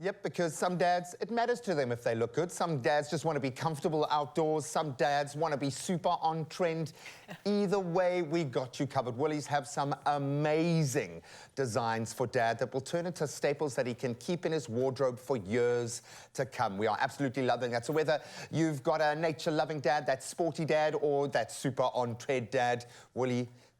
Yep, because some dads, it matters to them if they look good. Some dads just want to be comfortable outdoors. Some dads want to be super on trend. Either way, we got you covered. Woolies have some amazing designs for dad that will turn into staples that he can keep in his wardrobe for years to come. We are absolutely loving that. So whether you've got a nature-loving dad, that sporty dad, or that super on trend dad,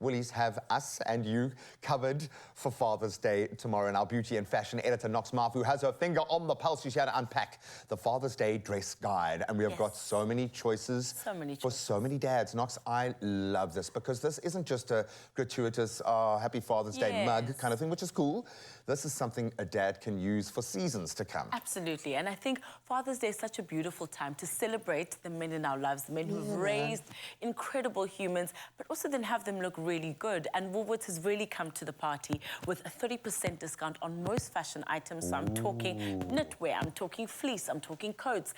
Woolies have us and you covered for Father's Day tomorrow. And our beauty and fashion editor, Knox Marfu, has her finger on the pulse. She's here to unpack the Father's Day dress guide. And we have got so many choices for so many dads. Knox, I love this because this isn't just a gratuitous Happy Father's Day mug kind of thing, which is cool. This is something a dad can use for seasons to come. Absolutely. And I think Father's Day is such a beautiful time to celebrate the men in our lives, the men who've raised incredible humans, but also then have them look really good. And Woolworths has really come to the party with a 30% discount on most fashion items. So I'm talking knitwear, I'm talking fleece, I'm talking coats.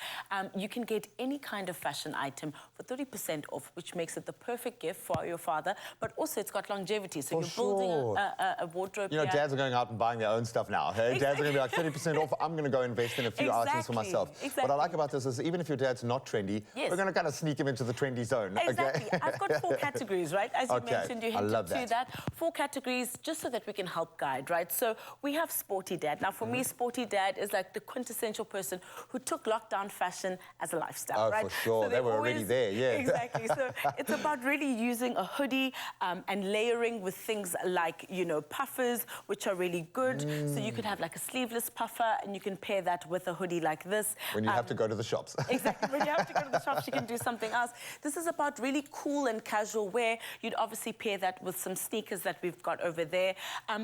You can get any kind of fashion item for 30% off, which makes it the perfect gift for your father, but also it's got longevity. So you're building a wardrobe. You know, dads are going out and buying their own stuff now. Hey? Dads are going to be like 30% off. I'm going to go invest in a few items for myself. What I like about this is even if your dad's not trendy, we're going to kind of sneak him into the trendy zone. Exactly. Okay? I've got 4 categories, right? As you mentioned, you hinted to that. 4 categories just so that we can help guide, right? So we have sporty dad. Now, for me, sporty dad is like the quintessential person who took lockdown fashion as a lifestyle, right? Oh, for sure. So they were already there, Exactly. So it's about really using a hoodie and layering with things like, you know, puffers, which are really good. So you could have like a sleeveless puffer and you can pair that with a hoodie like this. When you have to go to the shops. Exactly. When you have to go to the shops, you can do something else. This is about really cool and casual wear. You'd obviously pair that with some sneakers that we've got over there.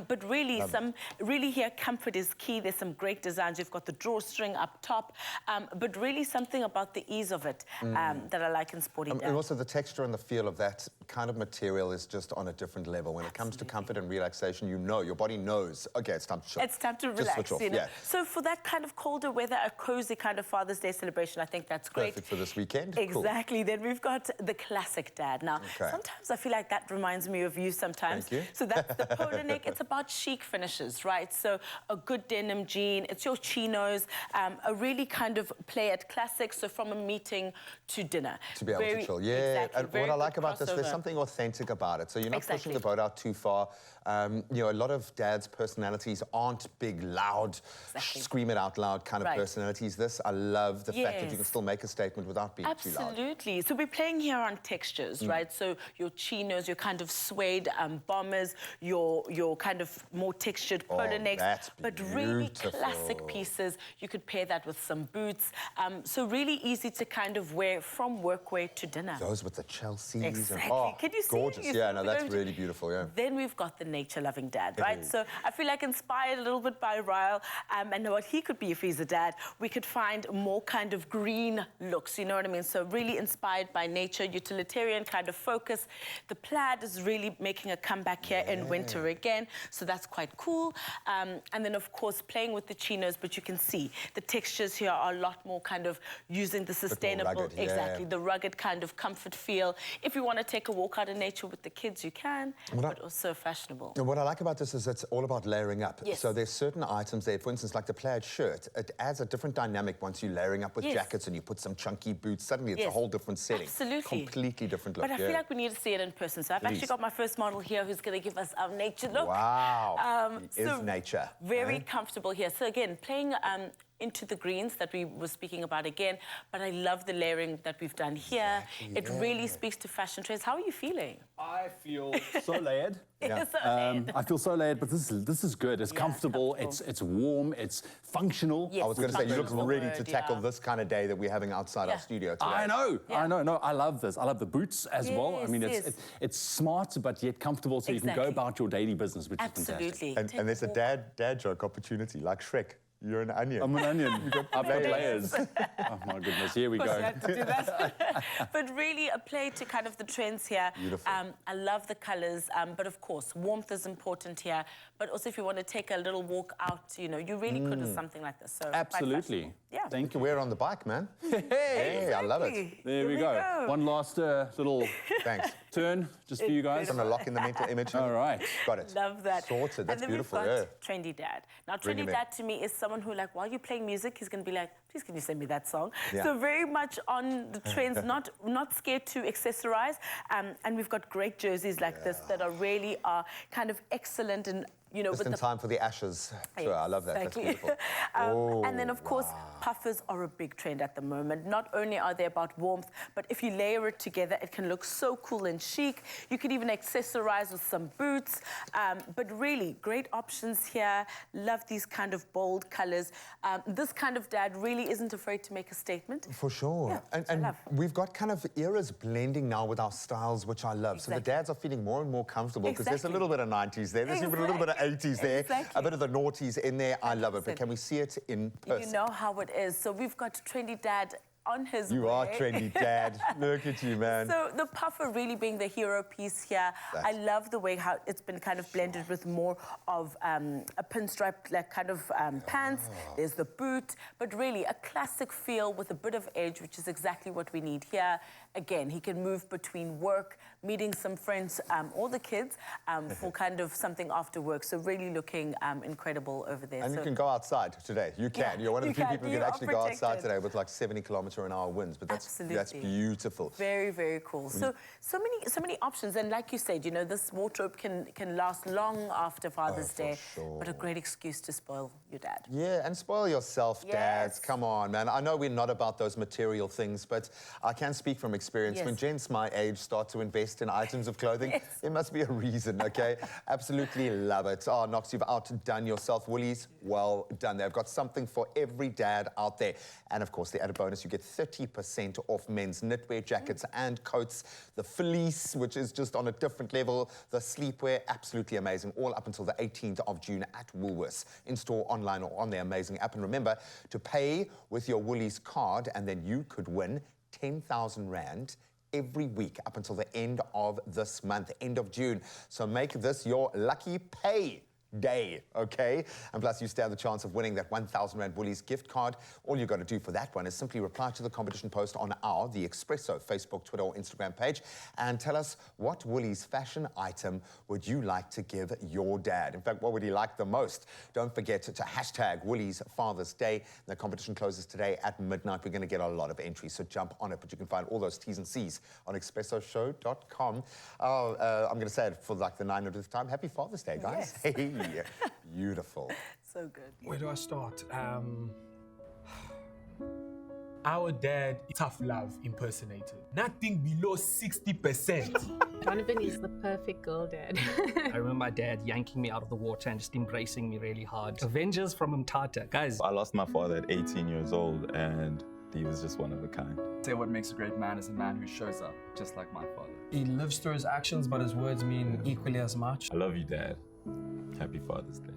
But really, here, comfort is key. There's some great designs. You've got the drawstring up top. But really something about the ease of it that I like in sporty dad. And also the texture and the feel of that kind of material is just on a different level. When it comes to comfort and relaxation, you know, your body knows, okay, it's time to chill. It's time to relax, you know? So for that kind of colder weather, a cozy kind of Father's Day celebration, I think that's great. Perfect for this weekend. Exactly. Cool. Then we've got the classic dad. Now, sometimes I feel like that reminds me of you sometimes. Thank you. So that's the polo neck. It's about chic finishes, right? So a good denim jean, it's your chinos, a really kind of play at classics, so from a meeting to dinner. To be able to chill, And what I like about this, there's something authentic about it. So you're not pushing the boat out too far. You know, a lot of dads' personalities aren't big, loud, scream it out loud kind of personalities. This, I love the fact that you can still make a statement without being too loud. Absolutely. So we're playing here on textures, right? So your chinos, your kind of suede bombers, your kind of more textured polo necks, but really classic pieces. You could pair that with some boots. So really easy to kind of wear from workwear to dinner. Those with the Chelseas. Exactly. Can you see? Gorgeous. Yeah, no, that's really beautiful, Then we've got the nature-loving dad, right? So I feel like inspired a little bit by Ryle and what he could be if he's a dad, we could find more kind of green looks, you know what I mean? So really inspired by nature, utilitarian kind of focus. The plaid is really making a comeback here in winter again, so that's quite cool. And then, of course, playing with the chinos, but you can see the textures here are a lot more kind of using the sustainable, the rugged kind of comfort feel. If you want to take a walk out in nature with the kids, you can, but also fashionable. And what I like about this is it's all about layering up. So there's certain items there, for instance, like the plaid shirt. It adds a different dynamic once you're layering up with jackets and you put some chunky boots. Suddenly it's a whole different setting. Absolutely. Completely different look. But I feel like we need to see it in person. So I've actually got my first model here who's going to give us our nature look. Wow. It is nature. Very comfortable here. So again, playing into the greens that we were speaking about again, but I love the layering that we've done here. It really speaks to fashion trends. How are you feeling? I feel so layered. I feel so layered, but this is good. It's comfortable. It's warm. It's functional. I was going to say, you look ready to tackle this kind of day that we're having outside our studio today. I know. I know. No, I love this. I love the boots as well. I mean, it's smart but yet comfortable, so you can go about your daily business, which is fantastic. And there's a dad joke opportunity, like Shrek. You're an onion. I'm an onion. I've got layers. Oh, my goodness. Here we go. You had to do that. But really a play to kind of the trends here. Beautiful. I love the colours, but of course, warmth is important here. But also if you want to take a little walk out, you know, you really could with something like this. So absolutely. Thank you. Can wear it on the bike, man. Hey, I love it. There we go. One last little... Thanks. turn, just for you guys. I'm going to lock in the mental image. All right. Got it. Love that. Sorted. That's and then beautiful. We've got Yeah. Trendy Dad. Now, Bring Trendy him in. Dad to me is someone who, like, while you're playing music, he's going to be like, please can you send me that song? Yeah. So very much on the trends, not scared to accessorize. And we've got great jerseys like this that are really kind of excellent and, you know, Just in time for the Ashes tour. I love that. Exactly. That's beautiful. And then, of course, puffers are a big trend at the moment. Not only are they about warmth, but if you layer it together, it can look so cool and chic. You could even accessorize with some boots. But really, great options here. Love these kind of bold colors. This kind of dad really isn't afraid to make a statement. For sure. Yeah, and we've got kind of eras blending now with our styles, which I love. So the dads are feeling more and more comfortable because there's a little bit of 90s there. There's even a little bit of 80s there. A bit of the noughties in there. I love it. But can we see it in person? You know how it is. So we've got Trendy Dad on his way. You are Trendy Dad. Look at you, man. So the puffer really being the hero piece here. I love the way how it's been kind of blended with more of a pinstripe like kind of pants. There's the boot, but really a classic feel with a bit of edge, which is exactly what we need here. Again, he can move between work, meeting some friends or the kids for kind of something after work. So really looking incredible over there. And so you can go outside today. You can. Yeah, You're one of the few people who can actually go outside protected. today with like 70-kilometer-an-hour winds. But that's beautiful. Very, very cool. So many options. And like you said, you know, this wardrobe can last long after Father's Day. Sure. But a great excuse to spoil your dad. Yeah, and spoil yourself, dads. Come on, man. I know we're not about those material things, but I can speak from experience. When gents my age start to invest in items of clothing, there must be a reason, okay? Absolutely love it. Oh, Knox, you've outdone yourself. Woolies, well done. They've got something for every dad out there. And of course, the added bonus, you get 30% off men's knitwear, jackets and coats. The fleece, which is just on a different level. The sleepwear, absolutely amazing. All up until the 18th of June at Woolworths. In-store, online or on their amazing app. And remember to pay with your Woolies card and then you could win 10,000 Rand every week up until the end of this month, end of June. So make this your lucky pay day, okay? And plus, you stand the chance of winning that 1,000 Rand Woolies gift card. All you've got to do for that one is simply reply to the competition post on the Expresso Facebook, Twitter or Instagram page and tell us what Woolies fashion item would you like to give your dad. In fact, what would he like the most? Don't forget to hashtag Woolies Father's Day. The competition closes today at midnight. We're going to get a lot of entries, so jump on it. But you can find all those T's and C's on expressoshow.com. I'm going to say it for like the 900th time. Happy Father's Day, guys. Yes. Hey. Beautiful. So good. Where do I start? Our dad, tough love impersonator. Nothing below 60%. Jonathan is the perfect girl dad. I remember my dad yanking me out of the water and just embracing me really hard. Avengers from Mtata. Guys, I lost my father at 18 years old and he was just one of a kind. Say what makes a great man is a man who shows up, just like my father. He lives through his actions, but his words mean equally as much. I love you, Dad. Happy Father's Day.